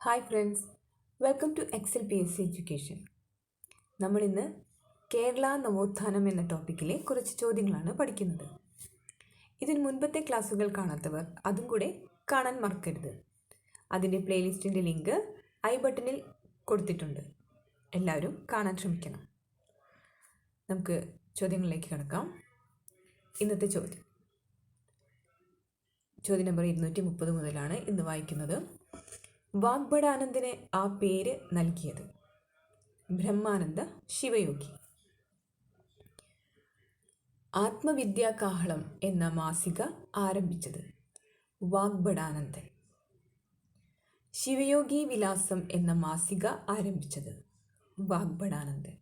Hi friends, welcome to Excel P S C education. നമ്മളിന്ന് കേരള നവോത്ഥാനം എന്ന ടോപ്പിക്കിലെ കുറച്ച് ചോദ്യങ്ങളാണ് പഠിക്കുന്നത്. ഇതിന് മുൻപത്തെ ക്ലാസ്സുകൾ കാണാത്തവർ അതും കൂടെ കാണാൻ മറക്കരുത്. അതിൻ്റെ പ്ലേലിസ്റ്റിൻ്റെ ലിങ്ക് ഐ ബട്ടണിൽ കൊടുത്തിട്ടുണ്ട്. എല്ലാവരും കാണാൻ ശ്രമിക്കണം. നമുക്ക് ചോദ്യങ്ങളിലേക്ക് കടക്കാം. ഇന്നത്തെ ചോദ്യം നമ്പർ 230 മുതലാണ് ഇന്ന് വായിക്കുന്നത്. വാഗ്ഭടാനന്ദന് ആ പേര് നൽകിയത്? ബ്രഹ്മാനന്ദ ശിവയോഗി. ആത്മവിദ്യാകാഹളം എന്ന മാസിക ആരംഭിച്ചത്? വാഗ്ഭടാനന്ദൻ. ശിവയോഗി വിലാസം എന്ന മാസിക ആരംഭിച്ചത്? വാഗ്ഭടാനന്ദൻ.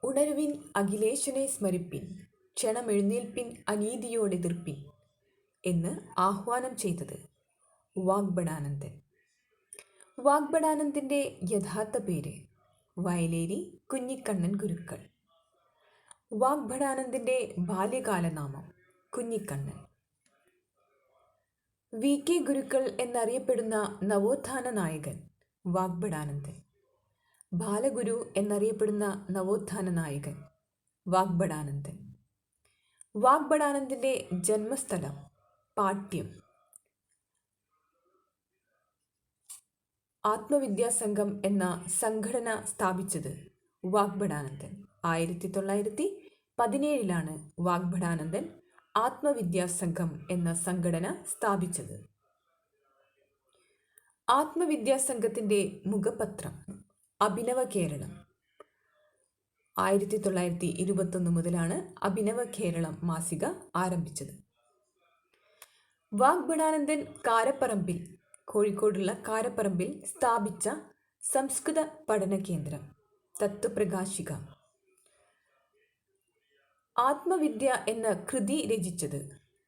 ഉണരുവിൻ അഖിലേശനെ സ്മരിപ്പിൻ, ക്ഷണമെഴുന്നേൽപ്പിൻ അനീതിയോടെതിർപ്പിൻ എന്ന് ആഹ്വാനം ചെയ്തത്? വാഗ്ഭടാനന്ദൻ. വാഗ്ഭടാനന്ദൻ്റെ യഥാർത്ഥ പേര് വയലേരി കുഞ്ഞിക്കണ്ണൻ ഗുരുക്കൾ. വാഗ്ഭടാനന്ദൻ്റെ ബാല്യകാലനാമം കുഞ്ഞിക്കണ്ണൻ. വി കെ ഗുരുക്കൾ എന്നറിയപ്പെടുന്ന നവോത്ഥാന നായകൻ വാഗ്ഭടാനന്ദൻ. ബാലഗുരു എന്നറിയപ്പെടുന്ന നവോത്ഥാന നായകൻ വാഗ്ഭടാനന്ദൻ. വാഗ്ഭടാനന്ദൻ്റെ ജന്മസ്ഥലം പാട്യം. ആത്മവിദ്യാസംഘം എന്ന സംഘടന സ്ഥാപിച്ചത് വാഗ്ഭടാനന്ദൻ. 1917 വാഗ്ഭടാനന്ദൻ ആത്മവിദ്യാസംഘം എന്ന സംഘടന സ്ഥാപിച്ചത്. ആത്മവിദ്യാസംഘത്തിൻ്റെ മുഖപത്രം അഭിനവ കേരളം. 1921 മുതലാണ് അഭിനവ കേരളം മാസിക ആരംഭിച്ചത്. വാഗ്ഭടാനന്ദൻ കാരപ്പറമ്പിൽ, കോഴിക്കോടുള്ള കാരപ്പറമ്പിൽ സ്ഥാപിച്ച സംസ്കൃത പഠന കേന്ദ്രം തത്വപ്രകാശിക. ആത്മവിദ്യ എന്ന കൃതി രചിച്ചത്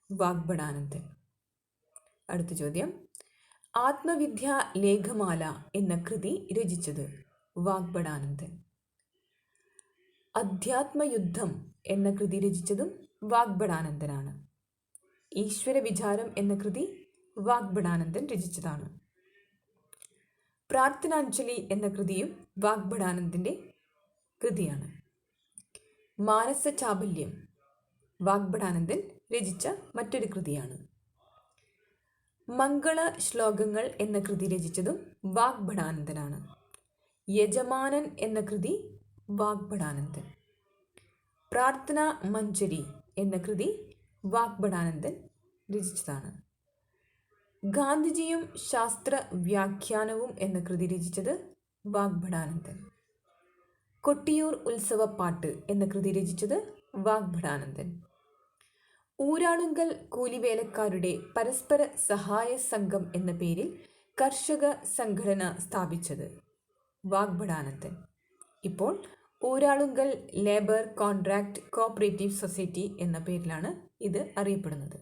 വാഗ്ഭടാനന്ദൻ. അടുത്ത ചോദ്യം. ആത്മവിദ്യാ ലേഖമാല എന്ന കൃതി രചിച്ചത് വാഗ്ഭടാനന്ദൻ. അധ്യാത്മയുദ്ധം എന്ന കൃതി രചിച്ചതും വാഗ്ഭടാനന്ദനാണ്. ഈശ്വര വിചാരം എന്ന കൃതി വാഗ്ഭടാനന്ദൻ രചിച്ചതാണ്. പ്രാർത്ഥനാഞ്ജലി എന്ന കൃതിയും വാഗ്ഭടാനന്ദൻ്റെ കൃതിയാണ്. മാനസ ചാബല്യം വാഗ്ഭടാനന്ദൻ രചിച്ച മറ്റൊരു കൃതിയാണ്. മംഗള ശ്ലോകങ്ങൾ എന്ന കൃതി രചിച്ചതും വാഗ്ഭടാനന്ദനാണ്. യജമാനൻ എന്ന കൃതി വാഗ്ഭടാനന്ദൻ. പ്രാർത്ഥനാ മഞ്ജരി എന്ന കൃതി വാഗ്ഭടാനന്ദൻ രചിച്ചതാണ്. ഗാന്ധിജിയും ശാസ്ത്ര വ്യാഖ്യാനവും എന്ന കൃതി രചിച്ചത് വാഗ്ഭടാനന്ദൻ. കൊട്ടിയൂർ ഉത്സവപ്പാട്ട് എന്ന കൃതി രചിച്ചത് വാഗ്ഭടാനന്ദൻ. ഊരാളുങ്കൽ കൂലിവേലക്കാരുടെ പരസ്പര സഹായ സംഘം എന്ന പേരിൽ കർഷക സംഘടന സ്ഥാപിച്ചത് വാഗ്ഭടാനന്ദൻ. ഇപ്പോൾ Uralungal labour contract cooperative society എന്ന പേരിലാണ് ഇത് അറിയപ്പെടുന്നത്.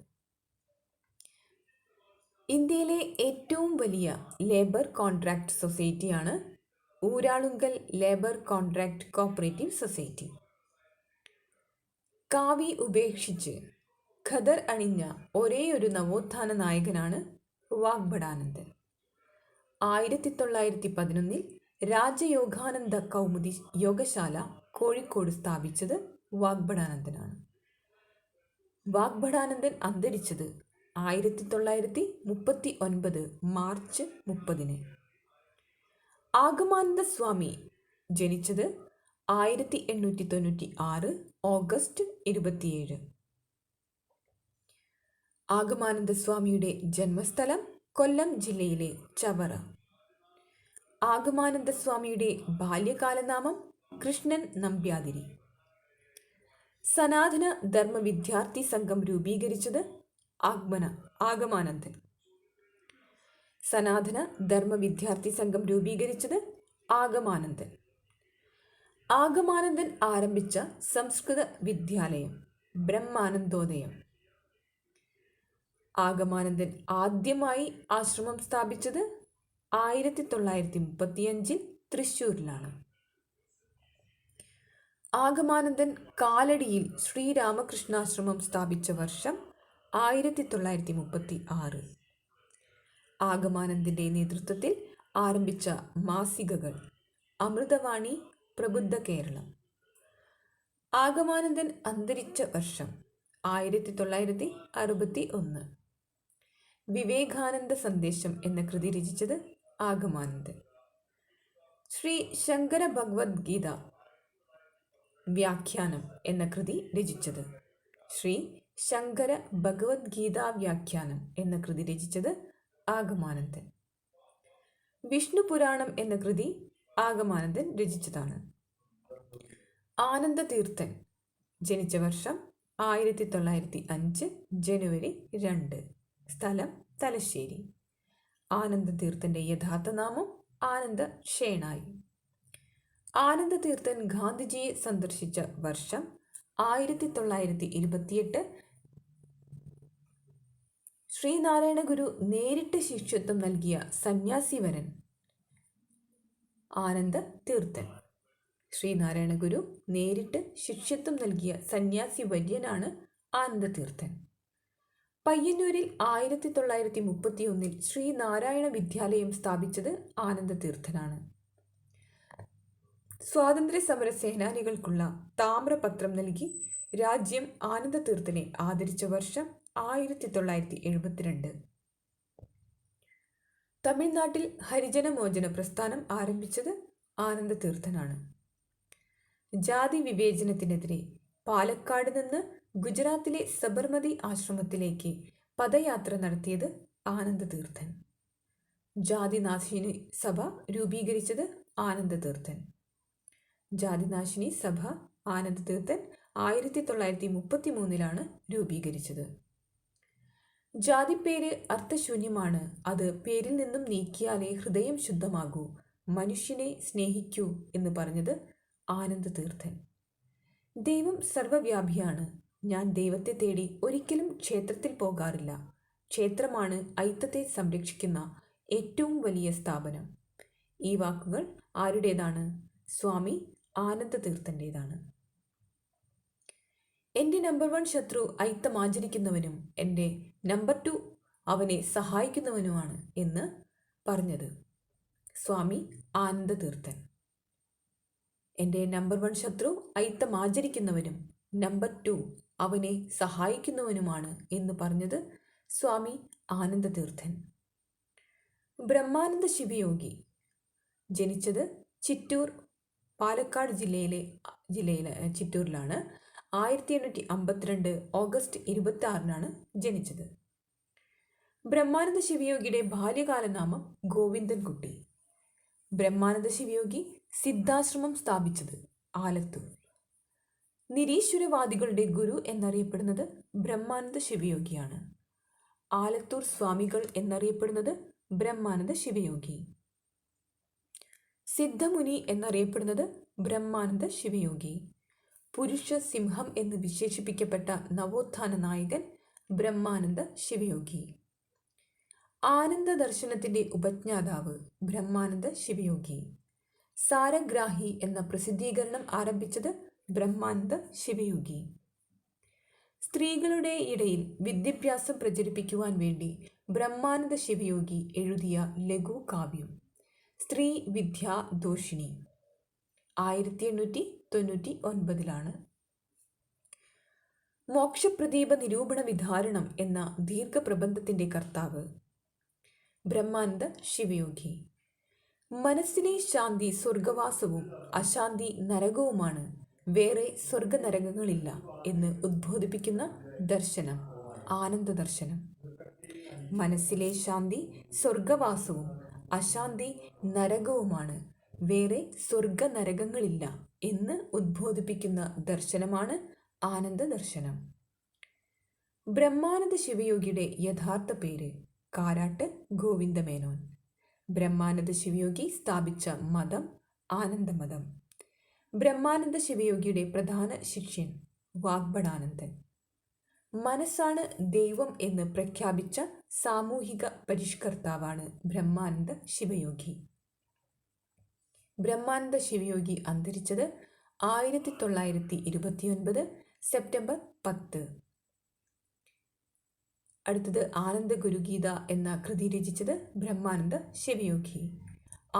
ഇന്ത്യയിലെ ഏറ്റവും വലിയ ലേബർ കോൺട്രാക്ട് സൊസൈറ്റിയാണ് Uralungal labour contract cooperative society. കാവി ഉപേക്ഷിച്ച് ഖദർ അണിഞ്ഞ ഒരേയൊരു നവോത്ഥാന നായകനാണ് വാഗ്ഭടാനന്ദൻ. 1911 രാജയോഗാനന്ദ കൗമുദി യോഗശാല കോഴിക്കോട് സ്ഥാപിച്ചത് വാഗ്ഭടാനന്ദനാണ്. വാഗ്ഭടാനന്ദൻ അന്തരിച്ചത് 1939 മാർച്ച് 30. ആഗമാനന്ദ സ്വാമി ജനിച്ചത് 1896 ഓഗസ്റ്റ് 27. ആഗമാനന്ദ സ്വാമിയുടെ ജന്മസ്ഥലം കൊല്ലം ജില്ലയിലെ ചവറ. ആഗമാനന്ദ സ്വാമിയുടെ ബാല്യകാലനാമം കൃഷ്ണൻ നമ്പ്യാതിരി. സനാതന ധർമ്മ വിദ്യാർത്ഥി സംഘം രൂപീകരിച്ചത് ആഗമാനന്ദൻ. സനാതന ധർമ്മ വിദ്യാർത്ഥി സംഘം രൂപീകരിച്ചത് ആഗമാനന്ദൻ. ആഗമാനന്ദൻ ആരംഭിച്ച സംസ്കൃത വിദ്യാലയം ബ്രഹ്മാനന്ദോദയം. ആഗമാനന്ദൻ ആദ്യമായി ആശ്രമം സ്ഥാപിച്ചത് 1935 തൃശ്ശൂരിലാണ്. ആഗമാനന്ദൻ കാലടിയിൽ ശ്രീരാമകൃഷ്ണാശ്രമം സ്ഥാപിച്ച വർഷം 1936. ആഗമാനന്ദൻ്റെ നേതൃത്വത്തിൽ ആരംഭിച്ച മാസികകൾ അമൃതവാണി, പ്രബുദ്ധ കേരളം. ആഗമാനന്ദൻ അന്തരിച്ച വർഷം 1961. വിവേകാനന്ദ സന്ദേശം എന്ന കൃതി രചിച്ചത് ആഗമാനന്ദൻ. ശ്രീ ശങ്കര ഭഗവത്ഗീത വ്യാഖ്യാനം എന്ന കൃതി രചിച്ചത് ശ്രീ ശങ്കര ഭഗവത്ഗീത വ്യാഖ്യാനം എന്ന കൃതി രചിച്ചത് ആഗമാനന്ദൻ. വിഷ്ണു പുരാണം എന്ന കൃതി ആഗമാനന്ദൻ രചിച്ചതാണ്. ആനന്ദതീർത്ഥൻ ജനിച്ച വർഷം 1905 ജനുവരി 2. സ്ഥലം തലശ്ശേരി. ആനന്ദതീർത്ഥൻ്റെ യഥാർത്ഥ നാമം ആനന്ദ ഷേണായി. ആനന്ദതീർത്ഥൻ ഗാന്ധിജിയെ സന്ദർശിച്ച വർഷം 1928. ശ്രീനാരായണ ഗുരു നേരിട്ട് ശിഷ്യത്വം നൽകിയ സന്യാസിവരൻ ആനന്ദ തീർത്ഥൻ. ശ്രീനാരായണ ഗുരു നേരിട്ട് ശിഷ്യത്വം നൽകിയ സന്യാസി വര്യനാണ് ആനന്ദതീർത്ഥൻ. പയ്യന്നൂരിൽ 1931 ശ്രീനാരായണ വിദ്യാലയം സ്ഥാപിച്ചത് ആനന്ദതീർത്ഥനാണ്. സ്വാതന്ത്ര്യ സമര സേനാനികൾക്കുള്ള താമ്രപത്രം നൽകി രാജ്യം ആനന്ദതീർത്ഥനെ ആദരിച്ച വർഷം 1972. തമിഴ്നാട്ടിൽ ഹരിജനമോചന പ്രസ്ഥാനം ആരംഭിച്ചത് ആനന്ദതീർത്ഥനാണ്. ജാതി വിവേചനത്തിനെതിരെ പാലക്കാട് നിന്ന് ഗുജറാത്തിലെ സബർമതി ആശ്രമത്തിലേക്ക് പദയാത്ര നടത്തിയത് ആനന്ദതീർത്ഥൻ. ജാതിനാശിനി സഭ രൂപീകരിച്ചത് ആനന്ദതീർത്ഥൻ. ജാതിനാശിനി സഭ ആനന്ദതീർത്ഥൻ 1933 രൂപീകരിച്ചത്. ജാതിപ്പേര് അർത്ഥശൂന്യമാണ്, അത് പേരിൽ നിന്നും നീക്കിയാലേ ഹൃദയം ശുദ്ധമാകൂ, മനുഷ്യനെ സ്നേഹിക്കൂ എന്ന് പറഞ്ഞത് ആനന്ദതീർത്ഥൻ. ദൈവം സർവവ്യാപിയാണ്. ഞാൻ ദൈവത്തെ തേടി ഒരിക്കലും ക്ഷേത്രത്തിൽ പോകാറില്ല. ക്ഷേത്രമാണ് ഐത്തത്തെ സംരക്ഷിക്കുന്ന ഏറ്റവും വലിയ സ്ഥാപനം. ഈ വാക്കുകൾ ആരുടേതാണ്? സ്വാമി ആനന്ദതീർത്ഥൻ്റെതാണ്. എൻ്റെ നമ്പർ 1 ശത്രു ഐത്തം ആചരിക്കുന്നവനും എൻ്റെ നമ്പർ 2 അവനെ സഹായിക്കുന്നവനുമാണ് എന്ന് പറഞ്ഞത് സ്വാമി ആനന്ദതീർത്ഥൻ. എൻ്റെ നമ്പർ 1 ശത്രു ഐത്തം ആചരിക്കുന്നവനും നമ്പർ 2 അവനെ സഹായിക്കുന്നവനുമാണ് എന്ന് പറഞ്ഞത് സ്വാമി ആനന്ദതീർത്ഥൻ. ബ്രഹ്മാനന്ദ ശിവയോഗി ജനിച്ചത് ചിറ്റൂർ, പാലക്കാട് ജില്ലയിലെ ചിറ്റൂരിലാണ്. 1852 ഓഗസ്റ്റ് 26 ജനിച്ചത്. ബ്രഹ്മാനന്ദ ശിവയോഗിയുടെ ബാല്യകാല നാമം ഗോവിന്ദൻകുട്ടി. ബ്രഹ്മാനന്ദ ശിവയോഗി സിദ്ധാശ്രമം സ്ഥാപിച്ചത് ആലത്തൂർ. നിരീശ്വരവാദികളുടെ ഗുരു എന്നറിയപ്പെടുന്നത് ബ്രഹ്മാനന്ദ ശിവയോഗിയാണ്. ആലത്തൂർ സ്വാമികൾ എന്നറിയപ്പെടുന്നത് ബ്രഹ്മാനന്ദ ശിവയോഗി. സിദ്ധമുനി എന്നറിയപ്പെടുന്നത് ബ്രഹ്മാനന്ദ ശിവയോഗി. പുരുഷ സിംഹം എന്ന് വിശേഷിപ്പിക്കപ്പെട്ട നവോത്ഥാന നായകൻ ബ്രഹ്മാനന്ദ ശിവയോഗി. ആനന്ദ ദർശനത്തിൻ്റെ ഉപജ്ഞാതാവ് ബ്രഹ്മാനന്ദ ശിവയോഗി. സാരഗ്രാഹി എന്ന പ്രസിദ്ധീകരണം ആരംഭിച്ചത് ബ്രഹ്മാനന്ദ ശിവയോഗി. സ്ത്രീകളുടെ ഇടയിൽ വിദ്യാഭ്യാസം പ്രചരിപ്പിക്കുവാൻ വേണ്ടി ബ്രഹ്മാനന്ദ ശിവയോഗി എഴുതിയ ലഘു കാവ്യം സ്ത്രീ വിദ്യാദോഷിണി 1899 മോക്ഷപ്രദീപ നിരൂപണ വിധാരണം എന്ന ദീർഘപ്രബന്ധത്തിൻ്റെ കർത്താവ് ബ്രഹ്മാനന്ദ ശിവയോഗി. മനസ്സിനെ ശാന്തി സ്വർഗവാസവും അശാന്തി നരകവുമാണ്, വേറെ സ്വർഗനരകങ്ങളില്ല എന്ന് ഉദ്ബോധിപ്പിക്കുന്ന ദർശനം ആനന്ദ ദർശനം. മനസ്സിലെ ശാന്തി സ്വർഗവാസവും അശാന്തി നരകവുമാണ്, വേറെ സ്വർഗനരകങ്ങളില്ല എന്ന് ഉദ്ബോധിപ്പിക്കുന്ന ദർശനമാണ് ആനന്ദ ദർശനം. ബ്രഹ്മാനന്ദ ശിവയോഗിയുടെ യഥാർത്ഥ പേര് കാരാട്ട് ഗോവിന്ദമേനോൻ. ബ്രഹ്മാനന്ദ ശിവയോഗി സ്ഥാപിച്ച മതം ആനന്ദമതം. ബ്രഹ്മാനന്ദ ശിവയോഗിയുടെ പ്രധാന ശിഷ്യൻ വാഗ്ഭടാനന്ദൻ. മനസ്സാണ് ദൈവം എന്ന് പ്രഖ്യാപിച്ച സാമൂഹിക പരിഷ്കർത്താവാണ് ബ്രഹ്മാനന്ദ ശിവയോഗി. ബ്രഹ്മാനന്ദ ശിവയോഗി അന്തരിച്ചത് 1929 സെപ്റ്റംബർ 10. അടുത്തത് ആനന്ദ ഗുരുഗീത എന്ന കൃതി രചിച്ചത് ബ്രഹ്മാനന്ദ ശിവയോഗി.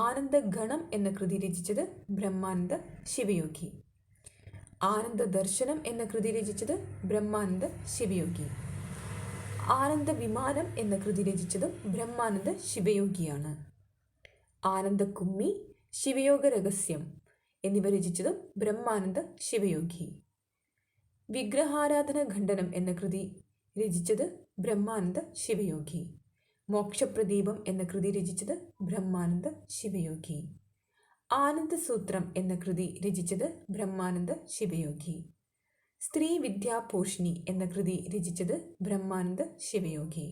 ആനന്ദ ഗണം എന്ന കൃതി രചിച്ചത് ബ്രഹ്മാനന്ദ ശിവയോഗി. ആനന്ദ ദർശനം എന്ന കൃതി രചിച്ചത് ബ്രഹ്മാനന്ദ ശിവയോഗി. ആനന്ദ വിമാനം എന്ന കൃതി രചിച്ചതും ബ്രഹ്മാനന്ദ ശിവയോഗിയാണ്. ആനന്ദ കുമ്മി, ശിവയോഗ രഹസ്യം എന്നിവ രചിച്ചതും ബ്രഹ്മാനന്ദ ശിവയോഗി. വിഗ്രഹാരാധന ഖണ്ഡനം എന്ന കൃതി രചിച്ചത് ബ്രഹ്മാനന്ദ ശിവയോഗി. മോക്ഷപ്രദീപം എന്ന കൃതി രചിച്ചത് ബ്രഹ്മാനന്ദ ശിവയോഗി. ആനന്ദസൂത്രം എന്ന കൃതി രചിച്ചത് ബ്രഹ്മാനന്ദ ശിവയോഗി. സ്ത്രീ വിദ്യാപോഷിണി എന്ന കൃതി രചിച്ചത് ബ്രഹ്മാനന്ദ ശിവയോഗി.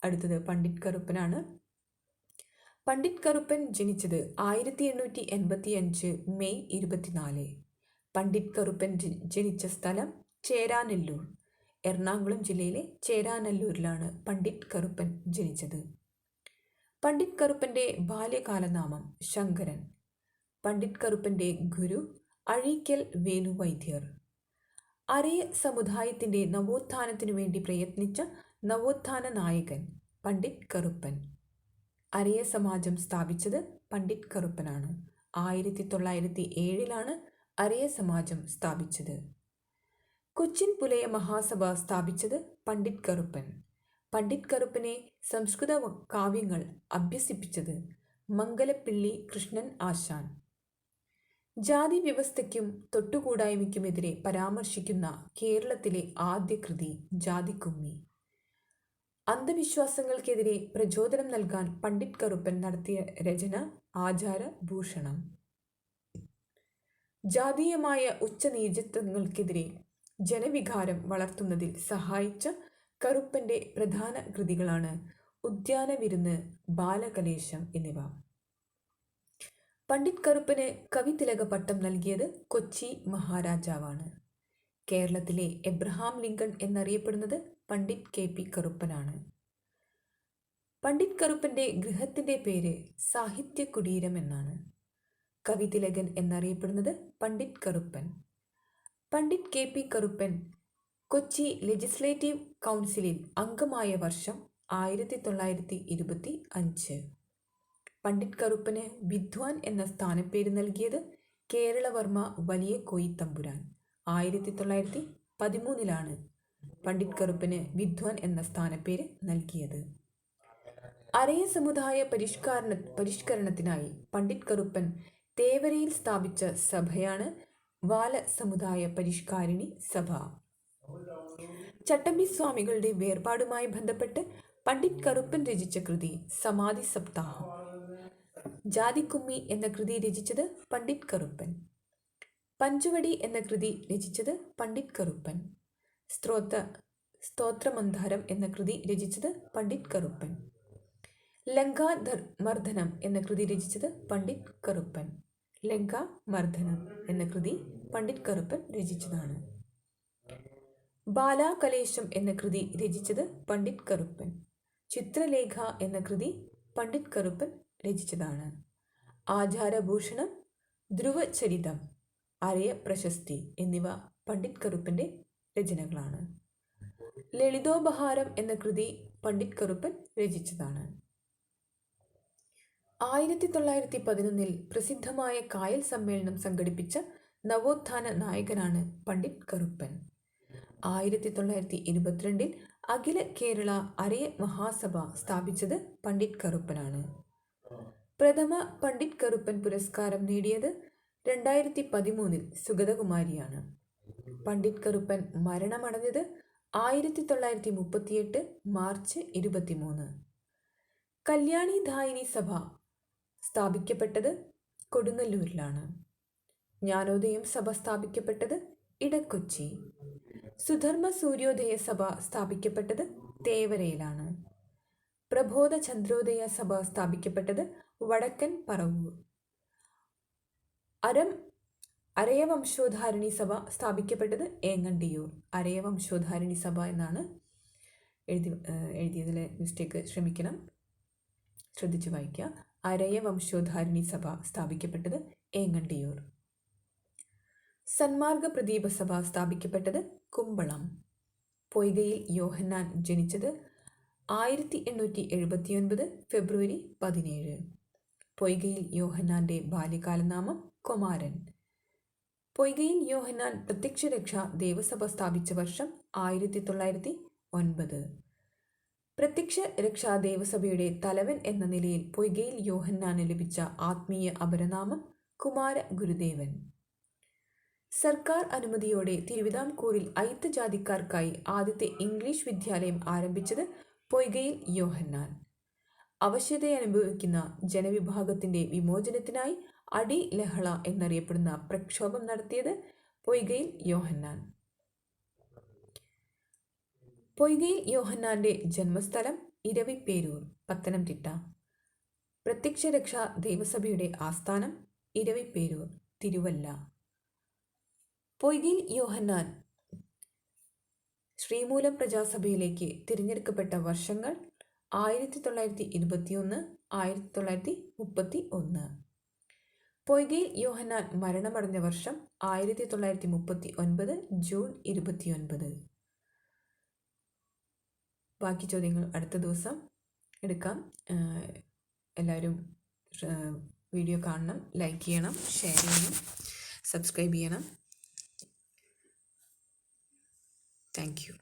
അടുത്തത് പണ്ഡിറ്റ് കറുപ്പനാണ്. പണ്ഡിറ്റ് കറുപ്പൻ ജനിച്ചത് 1885 മെയ് 24. പണ്ഡിറ്റ് കറുപ്പൻ ജനിച്ച സ്ഥലം ചേരാനെല്ലൂർ. എറണാകുളം ജില്ലയിലെ ചേരാനെല്ലൂരിലാണ് പണ്ഡിറ്റ് കറുപ്പൻ ജനിച്ചത്. പണ്ഡിറ്റ് കറുപ്പൻ്റെ ബാല്യകാലനാമം ശങ്കരൻ. പണ്ഡിറ്റ് കറുപ്പൻ്റെ ഗുരു അഴീക്കൽ വേലുവൈദ്യർ. അരയ സമുദായത്തിൻ്റെ നവോത്ഥാനത്തിനു വേണ്ടി പ്രയത്നിച്ച നവോത്ഥാന നായകൻ പണ്ഡിറ്റ് കറുപ്പൻ. അരയ സമാജം സ്ഥാപിച്ചത് പണ്ഡിറ്റ് കറുപ്പനാണ്. 1907 അരയ സമാജം സ്ഥാപിച്ചത്. കൊച്ചിൻ പുലയ മഹാസഭ സ്ഥാപിച്ചത് പണ്ഡിറ്റ് കറുപ്പൻ. പണ്ഡിറ്റ് കറുപ്പനെ സംസ്കൃത കാവ്യങ്ങൾ അഭ്യസിപ്പിച്ചത് മംഗലപ്പിള്ളി കൃഷ്ണൻ ആശാൻ. ജാതി വ്യവസ്ഥയ്ക്കും തൊട്ടുകൂടായ്മയ്ക്കുമെതിരെ പരാമർശിക്കുന്ന കേരളത്തിലെ ആദ്യ കൃതി ജാതിക്കുമ്മി. അന്ധവിശ്വാസങ്ങൾക്കെതിരെ പ്രചോദനം നൽകാൻ പണ്ഡിറ്റ് കറുപ്പൻ നടത്തിയ രചന ആചാരഭൂഷണം. ജാതീയമായ ഉച്ചനീചത്വങ്ങൾക്കെതിരെ ജനവികാരം വളർത്തുന്നതിൽ സഹായിച്ച കറുപ്പൻ്റെ പ്രധാന കൃതികളാണ് ഉദ്യാനവിരുന്ന്, ബാലകലേശം എന്നിവ. പണ്ഡിറ്റ് കറുപ്പന് കവിതിലക പട്ടം നൽകിയത് കൊച്ചി മഹാരാജാവാണ്. കേരളത്തിലെ എബ്രഹാം ലിങ്കൺ എന്നറിയപ്പെടുന്നത് പണ്ഡിറ്റ് KP കറുപ്പനാണ്. പണ്ഡിറ്റ് കറുപ്പൻ്റെ ഗൃഹത്തിൻ്റെ പേര് സാഹിത്യ കുടീരം എന്നാണ്. കവിതിലകൻ എന്നറിയപ്പെടുന്നത് പണ്ഡിറ്റ് കറുപ്പൻ. പണ്ഡിറ്റ് KP കറുപ്പൻ കൊച്ചി ലെജിസ്ലേറ്റീവ് കൗൺസിലിൽ അംഗമായ വർഷം 1925. പണ്ഡിറ്റ് കറുപ്പന് വിദ്വാൻ എന്ന സ്ഥാനപ്പേര് നൽകിയത് കേരളവർമ്മ വലിയ കോയിത്തമ്പുരാൻ. 1913 പണ്ഡിറ്റ് കറുപ്പന് വിദ്വാൻ എന്ന സ്ഥാനപ്പേര് നൽകിയത്. അരയ സമുദായ പരിഷ്കരണത്തിനായി പണ്ഡിറ്റ് കറുപ്പൻ തേവരയിൽ സ്ഥാപിച്ച സഭയാണ് വാല സമുദായ പരിഷ്കാരിണി സഭ. ചട്ടമ്പി സ്വാമികളുടെ വേർപാടുമായി ബന്ധപ്പെട്ട് പണ്ഡിറ്റ് കറുപ്പൻ രചിച്ച കൃതി സമാധി സപ്താഹം. ജാതിക്കുമ്മി എന്ന കൃതി രചിച്ചത് പണ്ഡിറ്റ് കറുപ്പൻ. പഞ്ചവടി എന്ന കൃതി രചിച്ചത് പണ്ഡിറ്റ് കറുപ്പൻ. സ്തോത്രമന്ദാരം എന്ന കൃതി രചിച്ചത് പണ്ഡിറ്റ് കറുപ്പൻ. ലങ്കാമർദ്ദനം എന്ന കൃതി രചിച്ചത് പണ്ഡിറ്റ് കറുപ്പൻ. ലങ്കാമർദ്ദനം എന്ന കൃതി പണ്ഡിറ്റ് കറുപ്പൻ രചിച്ചതാണ്. ബാലാകലേശം എന്ന കൃതി രചിച്ചത് പണ്ഡിറ്റ് കറുപ്പൻ. ചിത്രലേഖ എന്ന കൃതി പണ്ഡിറ്റ് കറുപ്പൻ രചിച്ചതാണ്. ആചാരഭൂഷണം, ധ്രുവചരിതം, അരയ പ്രശസ്തി എന്നിവ പണ്ഡിറ്റ് കറുപ്പൻ്റെ രചനകളാണ്. ലളിതോപഹാരം എന്ന കൃതി പണ്ഡിറ്റ് കറുപ്പൻ രചിച്ചതാണ്. 1911 പ്രസിദ്ധമായ കായൽ സമ്മേളനം സംഘടിപ്പിച്ച നവോത്ഥാന നായകനാണ് പണ്ഡിറ്റ് കറുപ്പൻ. 1922 അഖില കേരള അരയ മഹാസഭ സ്ഥാപിച്ചത് പണ്ഡിറ്റ് കറുപ്പനാണ്. പ്രഥമ പണ്ഡിറ്റ് കറുപ്പൻ പുരസ്കാരം നേടിയത് 2013 സുഗതകുമാരിയാണ്. പണ്ഡിറ്റ് കറുപ്പൻ മരണമടഞ്ഞത് 1938 മാർച്ച് 23. കല്യാണി ദായിനി സഭ സ്ഥാപിക്കപ്പെട്ടത് കൊടുങ്ങല്ലൂരിലാണ്. ജ്ഞാനോദയം സഭ സ്ഥാപിക്കപ്പെട്ടത് ഇടക്കൊച്ചി. സുധർമ്മ സൂര്യോദയ സഭ സ്ഥാപിക്കപ്പെട്ടത് തേവരയിലാണ്. പ്രബോധ ചന്ദ്രോദയ സഭ സ്ഥാപിക്കപ്പെട്ടത് വടക്കൻ പറവൂർ. അരയവംശോദ്ധാരിണി സഭ സ്ഥാപിക്കപ്പെട്ടത് ഏങ്ങണ്ടിയൂർ. അരയവംശോദ്ധാരിണി സഭ എന്നാണ് എഴുതിയതിലെ മിസ്റ്റേക്ക് ക്ഷമിക്കണം, ശ്രദ്ധിച്ചു വായിക്കുക. അരയവംശോദ്ധാരിണി സഭ സ്ഥാപിക്കപ്പെട്ടത് ഏങ്ങണ്ടിയൂർ. സന്മാർഗ പ്രദീപ സഭ സ്ഥാപിക്കപ്പെട്ടത് കുമ്പളം. പൊയ്കയിൽ യോഹന്നാൻ ജനിച്ചത് 1879 ഫെബ്രുവരി 17. പൊയ്കയിൽ യോഹന്നാൻ്റെ ബാല്യകാലനാമം കുമാരൻ. പൊയ്കയിൽ യോഹന്നാൻ പ്രത്യക്ഷരക്ഷാ ദേവസഭ സ്ഥാപിച്ച വർഷം 1909. പ്രത്യക്ഷ രക്ഷാ ദേവസഭയുടെ തലവൻ എന്ന നിലയിൽ പൊയ്കയിൽ യോഹന്നാന് ലഭിച്ച ആത്മീയ അപരനാമം കുമാര ഗുരുദേവൻ. സർക്കാർ അനുമതിയോടെ തിരുവിതാംകൂറിൽ അയിത്ത ജാതിക്കാർക്കായി ആദ്യത്തെ ഇംഗ്ലീഷ് വിദ്യാലയം ആരംഭിച്ചത് പൊയ്കയിൽ യോഹന്നാൻ. അവശതയനുഭവിക്കുന്ന ജനവിഭാഗത്തിൻ്റെ വിമോചനത്തിനായി അടി ലഹള എന്നറിയപ്പെടുന്ന പ്രക്ഷോഭം നടത്തിയത് പൊയ്കയിൽ യോഹന്നാൻ. പൊയ്കയിൽ യോഹന്നാൻ്റെ ജന്മസ്ഥലം ഇരവിപേരൂർ, പത്തനംതിട്ട. പ്രത്യക്ഷരക്ഷാ ദേവസഭയുടെ ആസ്ഥാനം ഇരവിപേരൂർ, തിരുവല്ല. പൊയ്കയിൽ യോഹന്നാൻ ശ്രീമൂലം പ്രജാസഭയിലേക്ക് തിരഞ്ഞെടുക്കപ്പെട്ട വർഷങ്ങൾ 1921, 1931. പൊയ്കയിൽ യോഹന്നാൻ മരണമടഞ്ഞ വർഷം 1939 ജൂൺ 29. ബാക്കി ചോദ്യങ്ങൾ അടുത്ത ദിവസം എടുക്കാം. എല്ലാവരും വീഡിയോ കാണണം, ലൈക്ക് ചെയ്യണം, ഷെയർ ചെയ്യണം, സബ്സ്ക്രൈബ് ചെയ്യണം. Thank you.